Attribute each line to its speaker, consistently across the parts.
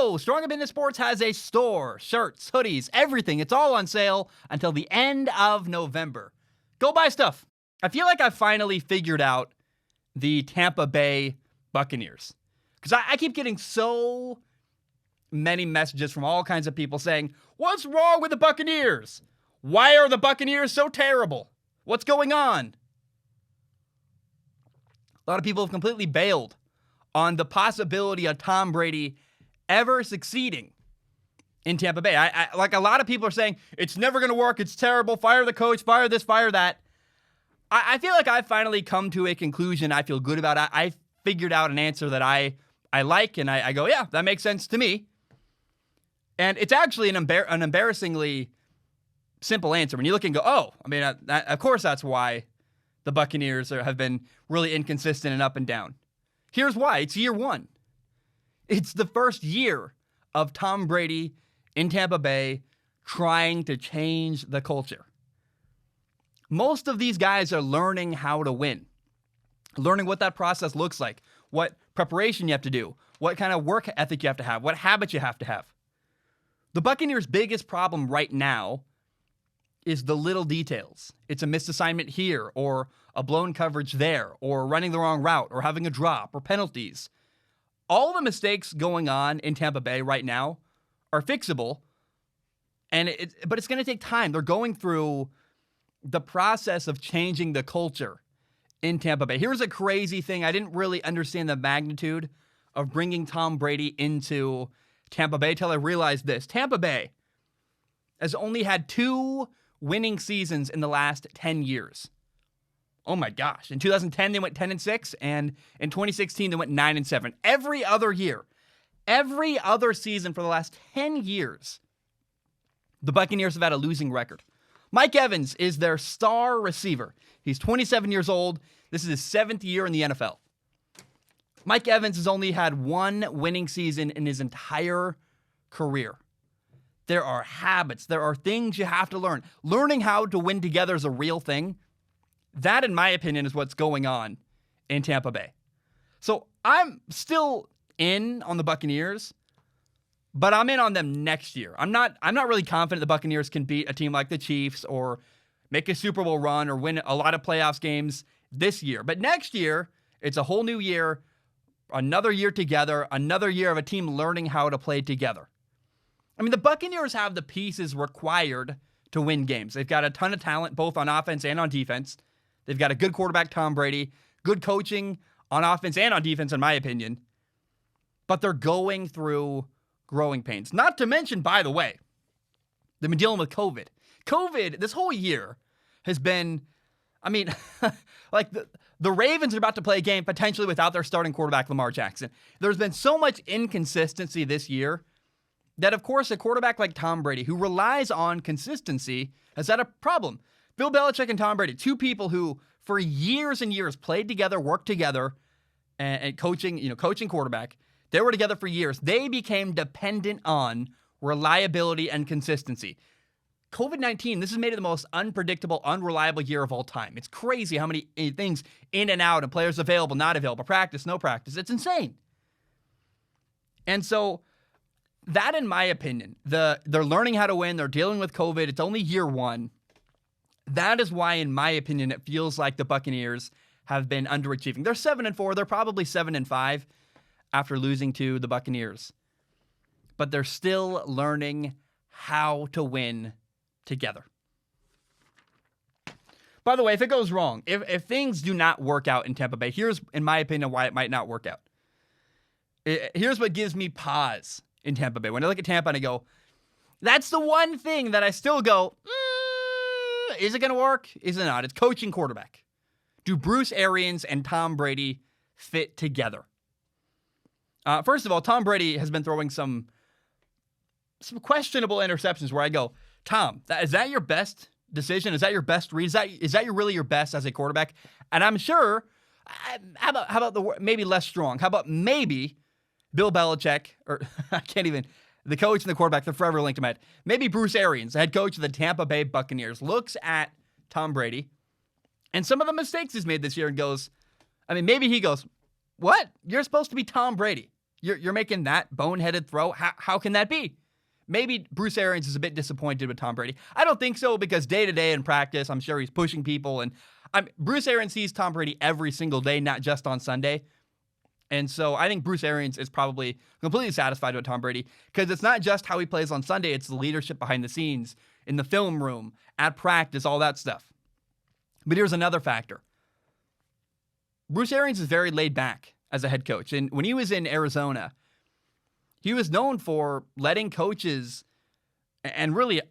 Speaker 1: Oh, Strong Opinion Sports has a store. Shirts, hoodies, everything. It's all on sale until the end of November. Go buy stuff. I feel like I finally figured out the Tampa Bay Buccaneers. Because I keep getting so many messages from all kinds of people saying, what's wrong with the Buccaneers? Why are the Buccaneers so terrible? What's going on? A lot of people have completely bailed on the possibility of Tom Brady ever succeeding in Tampa Bay. I like a lot of people are saying, it's never going to work, it's terrible, fire the coach, fire this, fire that. I feel like I've finally come to a conclusion I feel good about. I figured out an answer that I like, and I go, yeah, that makes sense to me. And it's actually an embarrassingly simple answer. When you look and go, oh, I mean, of course that's why the Buccaneers have been really inconsistent and up and down. Here's why. It's year one. It's the first year of Tom Brady in Tampa Bay trying to change the culture. Most of these guys are learning how to win, learning what that process looks like, what preparation you have to do, what kind of work ethic you have to have, what habits you have to have. The Buccaneers' biggest problem right now is the little details. It's a missed assignment here, or a blown coverage there, or running the wrong route, or having a drop, or penalties. All the mistakes going on in Tampa Bay right now are fixable, but it's going to take time. They're going through the process of changing the culture in Tampa Bay. Here's a crazy thing. I didn't really understand the magnitude of bringing Tom Brady into Tampa Bay till I realized this. Tampa Bay has only had 2 winning seasons in the last 10 years. Oh my gosh. In 2010, they went 10-6, and in 2016, they went 9-7. Every other year, every other season for the last 10 years, the Buccaneers have had a losing record. Mike Evans is their star receiver. He's 27 years old. This is his 7th year in the NFL. Mike Evans has only had 1 winning season in his entire career. There are habits. There are things you have to learn. Learning how to win together is a real thing. That, in my opinion, is what's going on in Tampa Bay. So I'm still in on the Buccaneers, but I'm in on them next year. I'm not really confident the Buccaneers can beat a team like the Chiefs or make a Super Bowl run or win a lot of playoffs games this year. But next year, it's a whole new year, another year together, another year of a team learning how to play together. I mean, the Buccaneers have the pieces required to win games. They've got a ton of talent, both on offense and on defense. They've got a good quarterback, Tom Brady, good coaching on offense and on defense, in my opinion. But they're going through growing pains. Not to mention, by the way, they've been dealing with COVID. COVID, this whole year, has been, I mean, like the Ravens are about to play a game potentially without their starting quarterback, Lamar Jackson. There's been so much inconsistency this year that, of course, a quarterback like Tom Brady, who relies on consistency, has had a problem. Bill Belichick and Tom Brady, 2 people who for years and years played together, worked together, and coaching quarterback. They were together for years. They became dependent on reliability and consistency. COVID-19, this has made it the most unpredictable, unreliable year of all time. It's crazy how many things in and out and players available, not available, practice, no practice. It's insane. And so that, in my opinion, they're learning how to win. They're dealing with COVID. It's only year one. That is why, in my opinion, it feels like the Buccaneers have been underachieving. They're 7-4. They're probably 7-5 after losing to the Buccaneers. But they're still learning how to win together. By the way, if it goes wrong, if things do not work out in Tampa Bay, here's, in my opinion, why it might not work out. Here's what gives me pause in Tampa Bay. When I look at Tampa and I go, that's the one thing that I still go, is it going to work? Is it not? It's coaching quarterback. Do Bruce Arians and Tom Brady fit together? First of all, Tom Brady has been throwing some questionable interceptions where I go, Tom, is that your best decision? Is that your best read? Is that really your best as a quarterback? And I'm sure, how about maybe less strong? How about maybe Bill Belichick, or the coach and the quarterback, they're forever linked to Matt. Maybe Bruce Arians, the head coach of the Tampa Bay Buccaneers, looks at Tom Brady and some of the mistakes he's made this year and goes, maybe he goes, what? You're supposed to be Tom Brady. You're making that boneheaded throw. How can that be? Maybe Bruce Arians is a bit disappointed with Tom Brady. I don't think so because day to day in practice, I'm sure he's pushing people. And Bruce Arians sees Tom Brady every single day, not just on Sunday. And so I think Bruce Arians is probably completely satisfied with Tom Brady because it's not just how he plays on Sunday. It's the leadership behind the scenes, in the film room, at practice, all that stuff. But here's another factor. Bruce Arians is very laid back as a head coach. And when he was in Arizona, he was known for letting coaches and really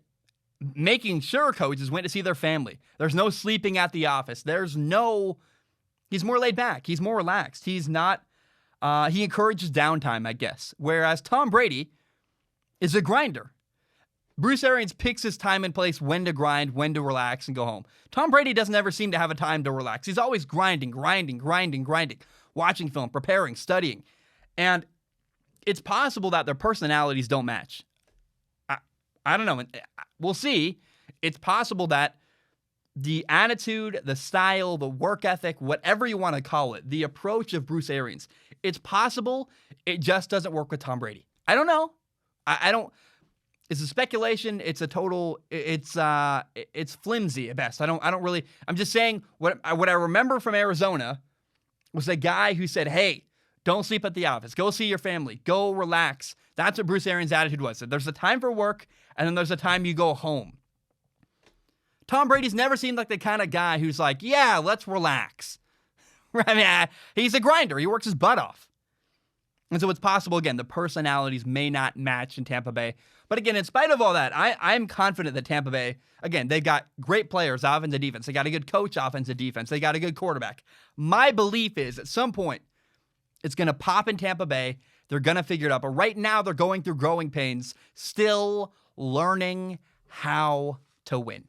Speaker 1: making sure coaches went to see their family. There's no sleeping at the office. He's more laid back. He's more relaxed. He's not, he encourages downtime, I guess. Whereas Tom Brady is a grinder. Bruce Arians picks his time and place when to grind, when to relax, and go home. Tom Brady doesn't ever seem to have a time to relax. He's always grinding, watching film, preparing, studying. And it's possible that their personalities don't match. I don't know. We'll see. It's possible that the attitude, the style, the work ethic, whatever you want to call it, the approach of Bruce Arians, it's possible it just doesn't work with Tom Brady. I don't know. I don't. It's a speculation. It's a total. It's flimsy at best. I don't really. I'm just saying what I remember from Arizona was a guy who said, "Hey, don't sleep at the office. Go see your family. Go relax." That's what Bruce Arians' attitude was. There's a time for work, and then there's a time you go home. Tom Brady's never seemed like the kind of guy who's like, "Yeah, let's relax." I mean, he's a grinder. He works his butt off. And so it's possible, again, the personalities may not match in Tampa Bay. But again, in spite of all that, I'm confident that Tampa Bay, again, they've got great players, offense and defense. They got a good coach, offense and defense. They got a good quarterback. My belief is at some point, it's going to pop in Tampa Bay. They're going to figure it out. But right now, they're going through growing pains, still learning how to win.